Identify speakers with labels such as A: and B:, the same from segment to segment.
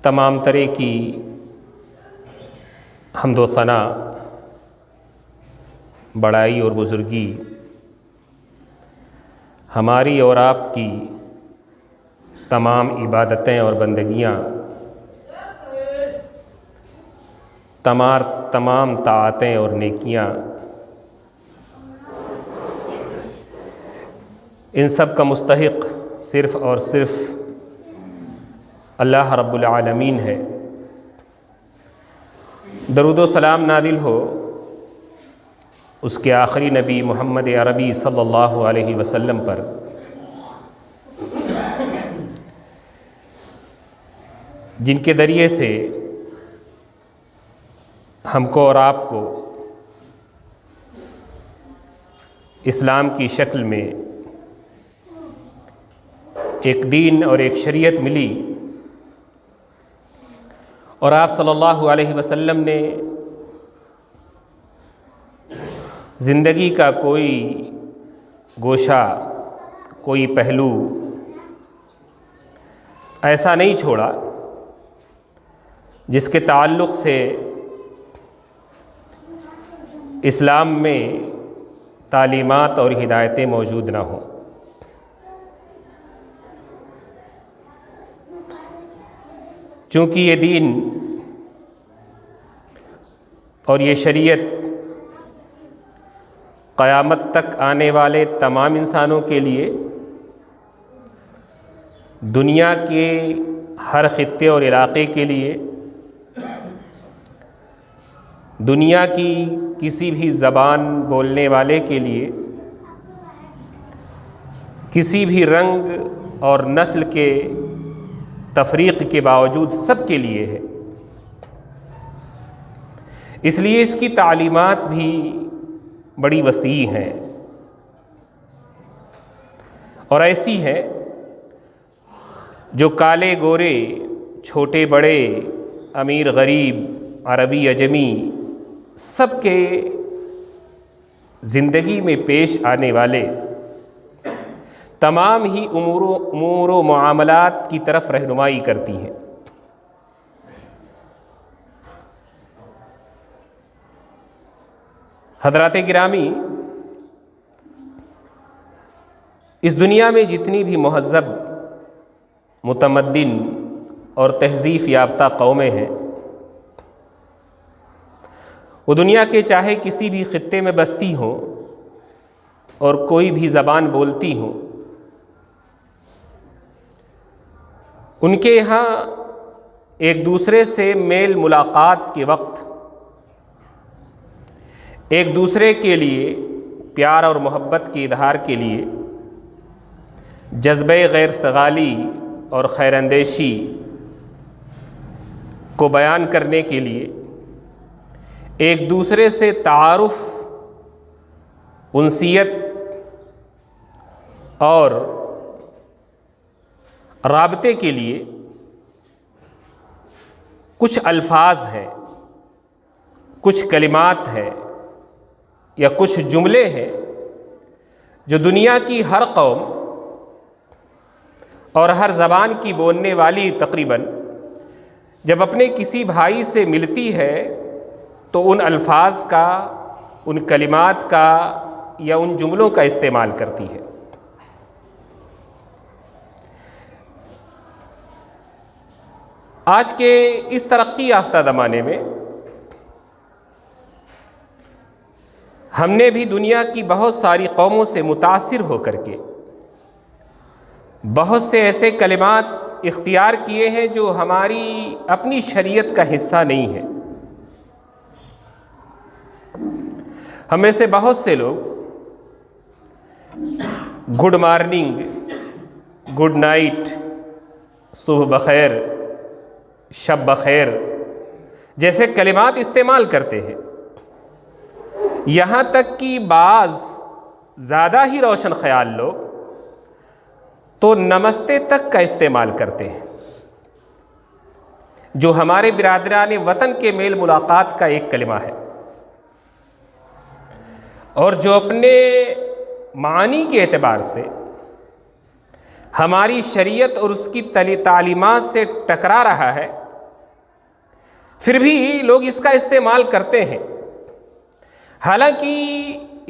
A: تمام طرح کی حمد و ثنا، بڑائی اور بزرگی ہماری اور آپ کی تمام عبادتیں اور بندگیاں، تمام طاعتیں اور نیکیاں، ان سب کا مستحق صرف اور صرف اللہ رب العالمین ہے۔ درود و سلام نازل ہو اس کے آخری نبی محمد عربی صلی اللہ علیہ وسلم پر، جن کے ذریعے سے ہم کو اور آپ کو اسلام کی شکل میں ایک دین اور ایک شریعت ملی، اور آپ صلی اللہ علیہ وسلم نے زندگی کا کوئی گوشہ، کوئی پہلو ایسا نہیں چھوڑا جس کے تعلق سے اسلام میں تعلیمات اور ہدایتیں موجود نہ ہوں۔ چونکہ یہ دین اور یہ شریعت قیامت تک آنے والے تمام انسانوں کے لیے دنیا کے ہر خطے اور علاقے کے لیے، دنیا کی کسی بھی زبان بولنے والے کے لیے، کسی بھی رنگ اور نسل کے تفریق کے باوجود سب کے لیے ہے۔ اس لیے اس کی تعلیمات بھی بڑی وسیع ہیں اور ایسی ہیں جو کالے گورے، چھوٹے بڑے، امیر غریب، عربی اجمی، سب کے زندگی میں پیش آنے والے تمام ہی امور و معاملات کی طرف رہنمائی کرتی ہیں۔ حضرات گرامی، اس دنیا میں جتنی بھی مہذب، متمدن اور تہذیب یافتہ قومیں ہیں، وہ دنیا کے چاہے کسی بھی خطے میں بستی ہوں اور کوئی بھی زبان بولتی ہوں، ان کے یہاں ایک دوسرے سے میل ملاقات کے وقت ایک دوسرے کے لیے پیار اور محبت کے اظہار کے لیے جذبہ غیر سگالی اور خیر اندیشی کو بیان کرنے کے لیے ایک دوسرے سے تعارف، انسیت اور رابطے کے لیے کچھ الفاظ ہیں، کچھ کلمات ہیں یا کچھ جملے ہیں جو دنیا کی ہر قوم اور ہر زبان کی بولنے والی تقریباً جب اپنے کسی بھائی سے ملتی ہے تو ان الفاظ کا، ان کلمات کا یا ان جملوں کا استعمال کرتی ہے۔ آج کے اس ترقی یافتہ زمانے میں ہم نے بھی دنیا کی بہت ساری قوموں سے متاثر ہو کر کے بہت سے ایسے کلمات اختیار کیے ہیں جو ہماری اپنی شریعت کا حصہ نہیں ہیں۔ ہم میں سے بہت سے لوگ گڈ مارننگ، گڈ نائٹ، صبح بخیر، شب بخیر جیسے کلمات استعمال کرتے ہیں، یہاں تک کہ بعض زیادہ ہی روشن خیال لوگ تو نمستے تک کا استعمال کرتے ہیں، جو ہمارے برادران وطن کے میل ملاقات کا ایک کلمہ ہے، اور جو اپنے معنی کے اعتبار سے ہماری شریعت اور اس کی تعلیمات سے ٹکرا رہا ہے، پھر بھی لوگ اس کا استعمال کرتے ہیں، حالانکہ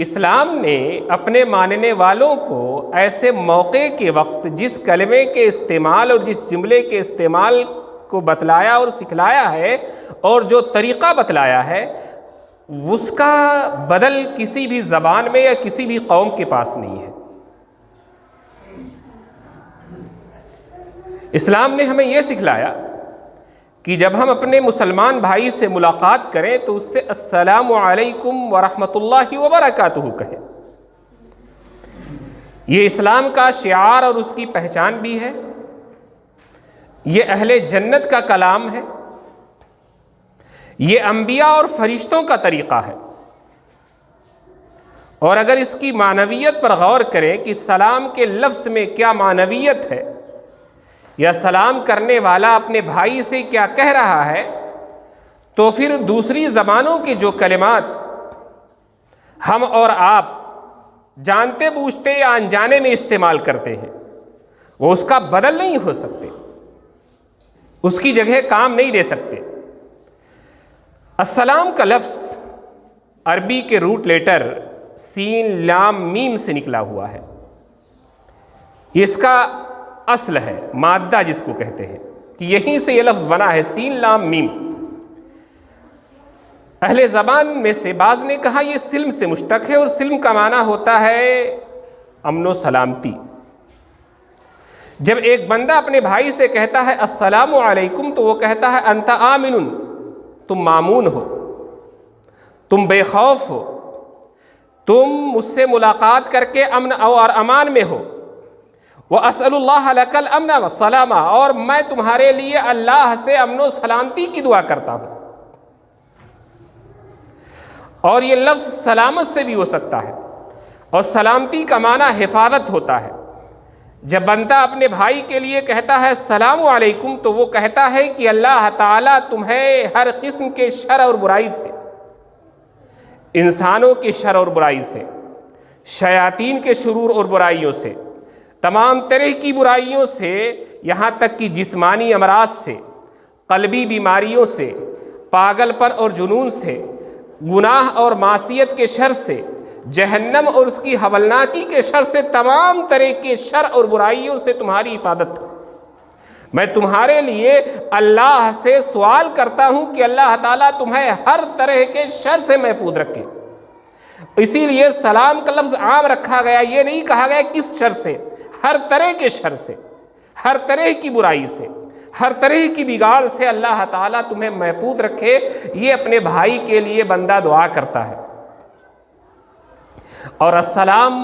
A: اسلام نے اپنے ماننے والوں کو ایسے موقع کے وقت جس کلمے کے استعمال اور جس جملے کے استعمال کو بتلایا اور سکھلایا ہے اور جو طریقہ بتلایا ہے، اس کا بدل کسی بھی زبان میں یا کسی بھی قوم کے پاس نہیں ہے۔ اسلام نے ہمیں یہ سکھلایا کہ جب ہم اپنے مسلمان بھائی سے ملاقات کریں تو اس سے السلام علیکم ورحمۃ اللہ وبرکاتہ کہیں۔ یہ اسلام کا شعار اور اس کی پہچان بھی ہے، یہ اہل جنت کا کلام ہے، یہ انبیاء اور فرشتوں کا طریقہ ہے۔ اور اگر اس کی معنویت پر غور کریں کہ سلام کے لفظ میں کیا معنویت ہے، یا سلام کرنے والا اپنے بھائی سے کیا کہہ رہا ہے، تو پھر دوسری زبانوں کے جو کلمات ہم اور آپ جانتے بوجھتے یا انجانے میں استعمال کرتے ہیں، وہ اس کا بدل نہیں ہو سکتے، اس کی جگہ کام نہیں دے سکتے۔ السلام کا لفظ عربی کے روٹ لیٹر سین لام میم سے نکلا ہوا ہے، یہ اس کا اصل ہے، مادہ جس کو کہتے ہیں، کہ یہیں سے یہ لفظ بنا ہے، سین لام میم۔ اہل زبان میں سے بعض نے کہا یہ سلم سے مشتق ہے، اور سلم کا معنی ہوتا ہے امن و سلامتی۔ جب ایک بندہ اپنے بھائی سے کہتا ہے السلام علیکم تو وہ کہتا ہے انت آمن، تم مامون ہو، تم بے خوف ہو، تم مجھ سے ملاقات کر کے امن اور امان میں ہو۔ وَأَسْأَلُ اللَّهَ لَكَ الْأَمْنَ وَالسَّلَامَ، اور میں تمہارے لیے اللہ سے امن و سلامتی کی دعا کرتا ہوں۔ اور یہ لفظ سلامت سے بھی ہو سکتا ہے، اور سلامتی کا معنی حفاظت ہوتا ہے۔ جب بندہ اپنے بھائی کے لیے کہتا ہے السلام علیکم تو وہ کہتا ہے کہ اللہ تعالیٰ تمہیں ہر قسم کے شر اور برائی سے، انسانوں کے شر اور برائی سے، شیاطین کے شرور اور برائیوں سے، تمام طرح کی برائیوں سے، یہاں تک کہ جسمانی امراض سے، قلبی بیماریوں سے، پاگل پن اور جنون سے، گناہ اور معصیت کے شر سے، جہنم اور اس کی ہولناکی کے شر سے، تمام طرح کے شر اور برائیوں سے تمہاری حفاظت۔ میں تمہارے لیے اللہ سے سوال کرتا ہوں کہ اللہ تعالیٰ تمہیں ہر طرح کے شر سے محفوظ رکھے۔ اسی لیے سلام کا لفظ عام رکھا گیا، یہ نہیں کہا گیا کس شر سے، ہر طرح کے شر سے، ہر طرح کی برائی سے، ہر طرح کی بگاڑ سے اللہ تعالیٰ تمہیں محفوظ رکھے۔ یہ اپنے بھائی کے لیے بندہ دعا کرتا ہے۔ اور السلام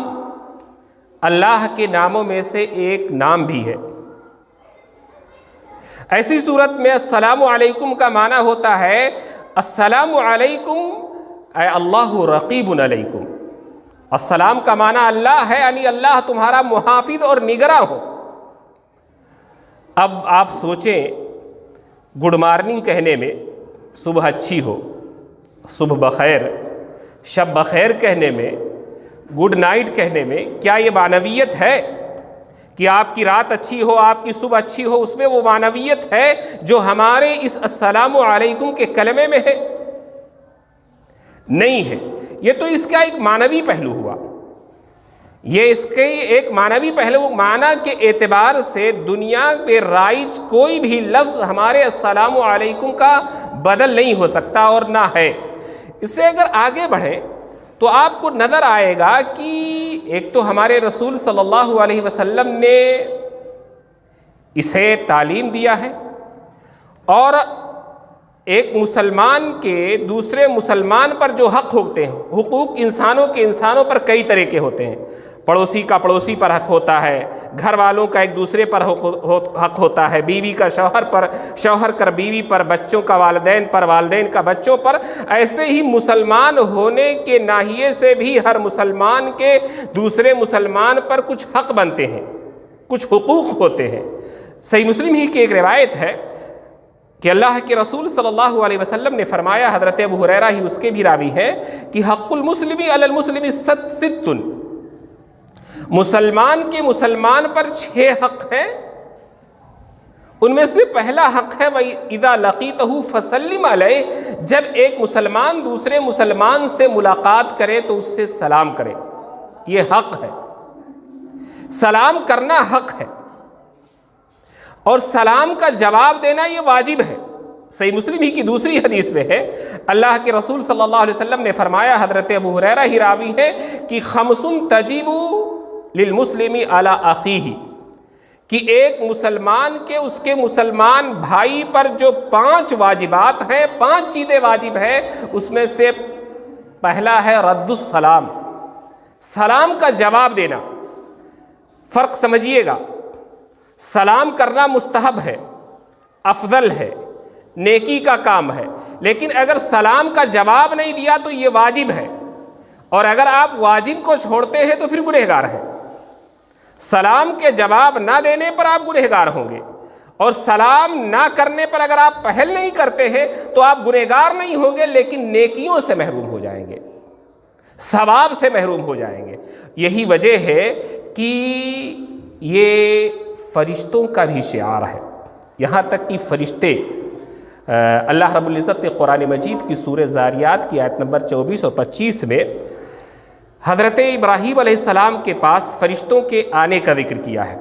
A: اللہ کے ناموں میں سے ایک نام بھی ہے۔ ایسی صورت میں السلام علیکم کا معنی ہوتا ہے السلام علیکم اے اللہ رقیب علیکم۔ السلام کا معنی اللہ ہے، یعنی اللہ تمہارا محافظ اور نگراں ہو۔ اب آپ سوچیں، گڈ مارننگ کہنے میں، صبح اچھی ہو، صبح بخیر، شب بخیر کہنے میں، گڈ نائٹ کہنے میں کیا یہ معنویت ہے کہ آپ کی رات اچھی ہو، آپ کی صبح اچھی ہو؟ اس میں وہ معنویت ہے جو ہمارے اس السلام علیکم کے کلمے میں ہے؟ نہیں ہے۔ یہ تو اس کا ایک معنوی پہلو ہوا، یہ اس کے ایک معنوی پہلو، معنی کے اعتبار سے دنیا پہ رائج کوئی بھی لفظ ہمارے السلام علیکم کا بدل نہیں ہو سکتا اور نہ ہے۔ اس سے اگر آگے بڑھیں تو آپ کو نظر آئے گا کہ ایک تو ہمارے رسول صلی اللہ علیہ وسلم نے اسے تعلیم دیا ہے، اور ایک مسلمان کے دوسرے مسلمان پر جو حق ہوتے ہیں، حقوق انسانوں کے انسانوں پر کئی طرح کے ہوتے ہیں۔ پڑوسی کا پڑوسی پر حق ہوتا ہے، گھر والوں کا ایک دوسرے پر حق ہوتا ہے، بیوی کا شوہر پر، شوہر کا بیوی پر، بچوں کا والدین پر، والدین کا بچوں پر۔ ایسے ہی مسلمان ہونے کے ناحیے سے بھی ہر مسلمان کے دوسرے مسلمان پر کچھ حق بنتے ہیں، کچھ حقوق ہوتے ہیں۔ صحیح مسلم ہی کی ایک روایت ہے کہ اللہ کے رسول صلی اللہ علیہ وسلم نے فرمایا، حضرت ابو ہریرہ ہی اس کے بھی راوی ہیں، کہ حق المسلم علی المسلم ست، مسلمان کے مسلمان پر 6 حق ہیں، ان میں سے پہلا حق ہے وَإِذَا لَقِيتَهُ فَسَلِّمْ عَلَيْهِ، جب ایک مسلمان دوسرے مسلمان سے ملاقات کرے تو اس سے سلام کرے، یہ حق ہے، سلام کرنا حق ہے، اور سلام کا جواب دینا یہ واجب ہے۔ صحیح مسلم ہی کی دوسری حدیث میں ہے، اللہ کے رسول صلی اللہ علیہ وسلم نے فرمایا، حضرت ابو ہریرہ ہی راوی ہے، کہ خمس تجب للمسلم علی اخیہ، کہ ایک مسلمان کے اس کے مسلمان بھائی پر جو 5 واجبات ہیں، 5 چیزیں واجب ہیں، اس میں سے پہلا ہے رد السلام، سلام کا جواب دینا۔ فرق سمجھیے گا، سلام کرنا مستحب ہے، افضل ہے، نیکی کا کام ہے، لیکن اگر سلام کا جواب نہیں دیا تو یہ واجب ہے، اور اگر آپ واجب کو چھوڑتے ہیں تو پھر گنہگار ہیں۔ سلام کے جواب نہ دینے پر آپ گنہگار ہوں گے، اور سلام نہ کرنے پر اگر آپ پہل نہیں کرتے ہیں تو آپ گنہگار نہیں ہوں گے، لیکن نیکیوں سے محروم ہو جائیں گے، ثواب سے محروم ہو جائیں گے۔ یہی وجہ ہے کہ یہ فرشتوں کا بھی شعار ہے، یہاں تک کہ فرشتے، اللہ رب العزت نے قرآن مجید کی سورہ زاریات کی آیت نمبر 24 اور 25 میں حضرت ابراہیم علیہ السلام کے پاس فرشتوں کے آنے کا ذکر کیا ہے۔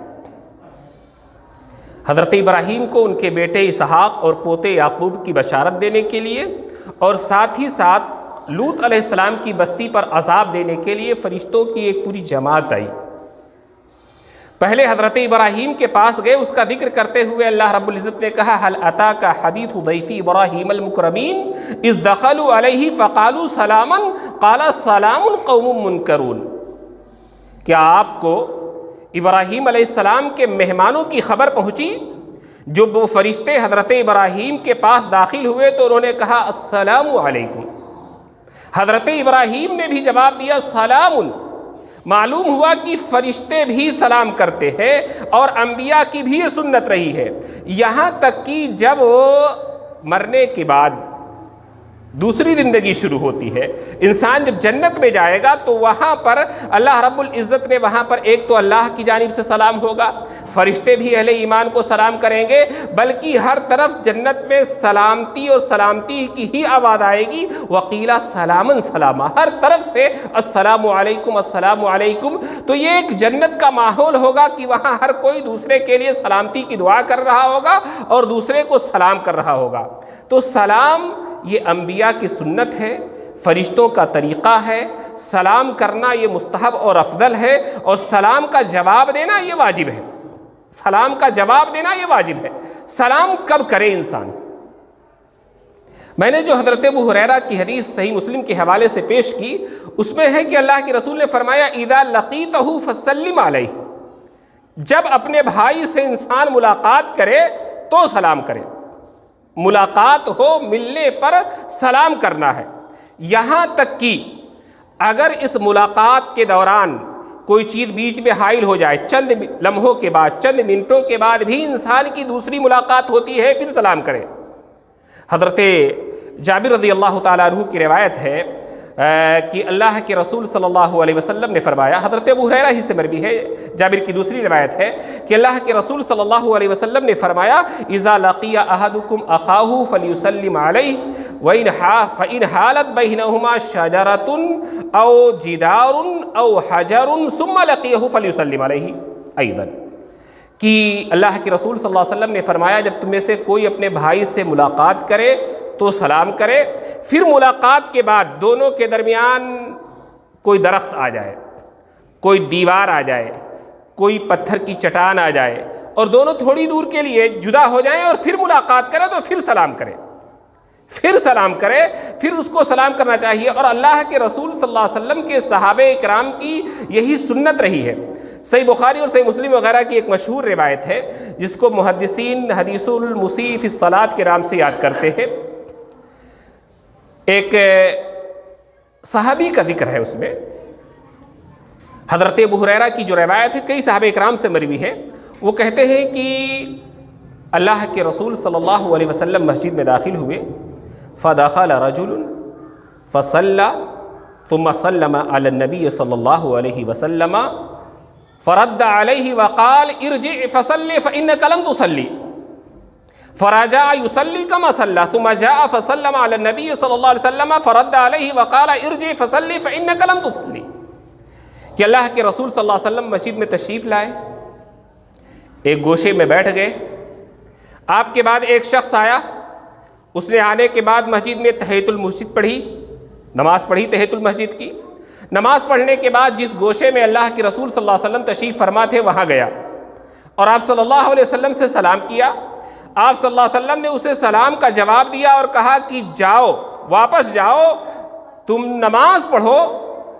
A: حضرت ابراہیم کو ان کے بیٹے اسحاق اور پوتے یعقوب کی بشارت دینے کے لیے، اور ساتھ ہی ساتھ لوط علیہ السلام کی بستی پر عذاب دینے کے لیے فرشتوں کی ایک پوری جماعت آئی۔ پہلے حضرت ابراہیم کے پاس گئے، اس کا ذکر کرتے ہوئے اللہ رب العزت نے کہا، هل اتاک حدیث ضیف ابراہیم المکرمین اذ دخلوا علیہ فقالوا سلاما قال سلام قوم منکرون، کیا آپ کو ابراہیم علیہ السلام کے مہمانوں کی خبر پہنچی؟ جب وہ فرشتے حضرت ابراہیم کے پاس داخل ہوئے تو انہوں نے کہا السلام علیکم، حضرت ابراہیم نے بھی جواب دیا سلام۔ معلوم ہوا کہ فرشتے بھی سلام کرتے ہیں، اور انبیاء کی بھی یہ سنت رہی ہے، یہاں تک کہ جب مرنے کے بعد دوسری زندگی شروع ہوتی ہے، انسان جب جنت میں جائے گا تو وہاں پر اللہ رب العزت نے وہاں پر ایک تو اللہ کی جانب سے سلام ہوگا، فرشتے بھی اہل ایمان کو سلام کریں گے، بلکہ ہر طرف جنت میں سلامتی اور سلامتی کی ہی آواز آئے گی، وقیلا سلاما سلاما، ہر طرف سے السلام علیکم السلام علیکم۔ تو یہ ایک جنت کا ماحول ہوگا کہ وہاں ہر کوئی دوسرے کے لیے سلامتی کی دعا کر رہا ہوگا اور دوسرے کو سلام کر رہا ہوگا۔ تو سلام یہ انبیاء کی سنت ہے، فرشتوں کا طریقہ ہے، سلام کرنا یہ مستحب اور افضل ہے، اور سلام کا جواب دینا یہ واجب ہے، سلام کا جواب دینا یہ واجب ہے۔ سلام کب کرے انسان؟ میں نے جو حضرت ابو ہریرہ کی حدیث صحیح مسلم کے حوالے سے پیش کی، اس میں ہے کہ اللہ کے رسول نے فرمایا اذا لقیتہ فسلم علیہ، جب اپنے بھائی سے انسان ملاقات کرے تو سلام کرے، ملاقات ہو، ملنے پر سلام کرنا ہے۔ یہاں تک کہ اگر اس ملاقات کے دوران کوئی چیز بیچ میں حائل ہو جائے، چند لمحوں کے بعد، چند منٹوں کے بعد بھی انسان کی دوسری ملاقات ہوتی ہے، پھر سلام کرے۔ حضرت جابر رضی اللہ تعالیٰ عنہ کی روایت ہے کہ اللہ کے رسول صلی اللہ علیہ وسلم نے فرمایا، حضرت ابو ہریرہ ہی سے مروی ہے، جابر کی دوسری روایت ہے کہ اللہ کے رسول صلی اللہ علیہ وسلم نے فرمایا اذا لقی احدکم اخاہ فلیسلم علیہ فإن حالت بینہما شجرۃ او جدار او حجر ثم لقیہ فلیسلم علیہ ایضا، کہ اللہ کے رسول صلی اللہ علیہ وسلم نے فرمایا جب تم میں سے کوئی اپنے بھائی سے ملاقات کرے تو سلام کرے، پھر ملاقات کے بعد دونوں کے درمیان کوئی درخت آ جائے، کوئی دیوار آ جائے، کوئی پتھر کی چٹان آ جائے، اور دونوں تھوڑی دور کے لیے جدا ہو جائیں اور پھر ملاقات کرے تو پھر سلام کرے، پھر سلام کرے، پھر اس کو سلام کرنا چاہیے۔ اور اللہ کے رسول صلی اللہ علیہ وسلم کے صحابہ کرام کی یہی سنت رہی ہے۔ صحیح بخاری اور صحیح مسلم وغیرہ کی ایک مشہور روایت ہے جس کو محدثین حدیث المسیء فی الصلاۃ کے نام سے یاد کرتے ہیں۔ ایک صحابی کا ذکر ہے اس میں، حضرت ابو ہریرہ کی جو روایت ہے کئی صحابہ اکرام سے مروی ہے، وہ کہتے ہیں کہ اللہ کے رسول صلی اللہ علیہ وسلم مسجد میں داخل ہوئے، فدخل رجل فصلى ثم سلم على النبي صلی اللہ علیہ وسلم فرد علیہ وقال ارجع فصلی فإنك لم تصلی، فرجع يصلي كما صلى ثم جاء فسلم على النبي صلی اللہ علیہ وسلم فرد عليه وقال ارجع فصلي فإنك لم تصلي. کہ اللہ کے رسول صلی اللہ علیہ وسلم مسجد میں تشریف لائے، ایک گوشے میں بیٹھ گئے. آپ کے بعد ایک شخص آیا، اس نے آنے کے بعد مسجد میں تحیۃ المسجد پڑھی، نماز پڑھی تحیۃ المسجد کی. نماز پڑھنے کے بعد جس گوشے میں اللہ کے رسول صلی اللہ علیہ وسلم تشریف فرما تھے وہاں گیا اور آپ صلی اللہ علیہ وسلم سے سلام کیا. آپ صلی اللہ علیہ وسلم نے اسے سلام کا جواب دیا اور کہا کہ جاؤ، واپس جاؤ، تم نماز پڑھو،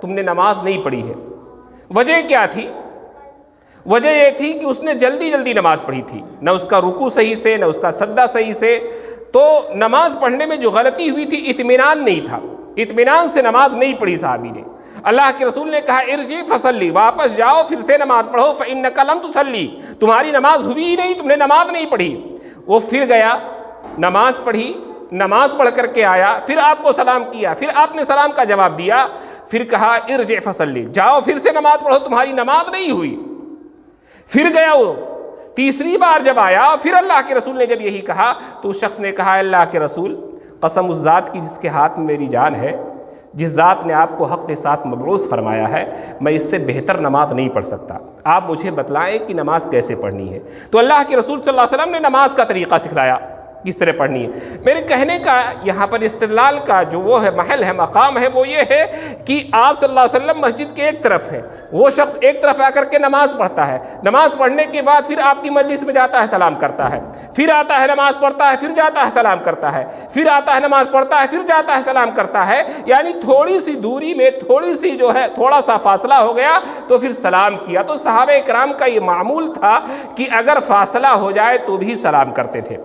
A: تم نے نماز نہیں پڑھی ہے. وجہ کیا تھی؟ وجہ یہ تھی کہ اس نے جلدی جلدی نماز پڑھی تھی، نہ اس کا رکوع صحیح سے، نہ اس کا سجدہ صحیح سے. تو نماز پڑھنے میں جو غلطی ہوئی تھی اطمینان نہیں تھا، اطمینان سے نماز نہیں پڑھی صحابی نے. اللہ کے رسول نے کہا ارجع فصلی، واپس جاؤ پھر سے نماز پڑھو، فإنک لم تصلی، تمہاری نماز ہوئی ہی نہیں، تم نے نماز نہیں پڑھی. وہ پھر گیا، نماز پڑھی، نماز پڑھ کر کے آیا، پھر آپ کو سلام کیا، پھر آپ نے سلام کا جواب دیا، پھر کہا ارجع فصلی، جاؤ پھر سے نماز پڑھو، تمہاری نماز نہیں ہوئی. پھر گیا وہ تیسری بار جب آیا، پھر اللہ کے رسول نے جب یہی کہا تو اس شخص نے کہا اللہ کے رسول، قسم اس ذات کی جس کے ہاتھ میں میری جان ہے، جس ذات نے آپ کو حق کے ساتھ مبعوث فرمایا ہے، میں اس سے بہتر نماز نہیں پڑھ سکتا، آپ مجھے بتلائیں کہ نماز کیسے پڑھنی ہے. تو اللہ کے رسول صلی اللہ علیہ وسلم نے نماز کا طریقہ سکھلایا کس طرح پڑھنی ہے. میرے کہنے کا یہاں پر استدلال کا جو وہ ہے محل ہے، مقام ہے، وہ یہ ہے کہ آپ صلی اللہ علیہ وسلم مسجد کے ایک طرف ہے، وہ شخص ایک طرف آ کر کے نماز پڑھتا ہے، نماز پڑھنے کے بعد پھر آپ کی مجلس میں جاتا ہے سلام کرتا ہے، پھر آتا ہے نماز پڑھتا ہے، پھر جاتا ہے سلام کرتا ہے، پھر آتا ہے نماز پڑھتا ہے، پھر جاتا ہے سلام کرتا ہے. یعنی تھوڑی سی دوری میں تھوڑی سی جو ہے تھوڑا سا فاصلہ ہو گیا تو پھر سلام کیا. تو صحابہ کرام کا یہ معمول تھا کہ اگر فاصلہ ہو جائے تو بھی سلام کرتے تھے.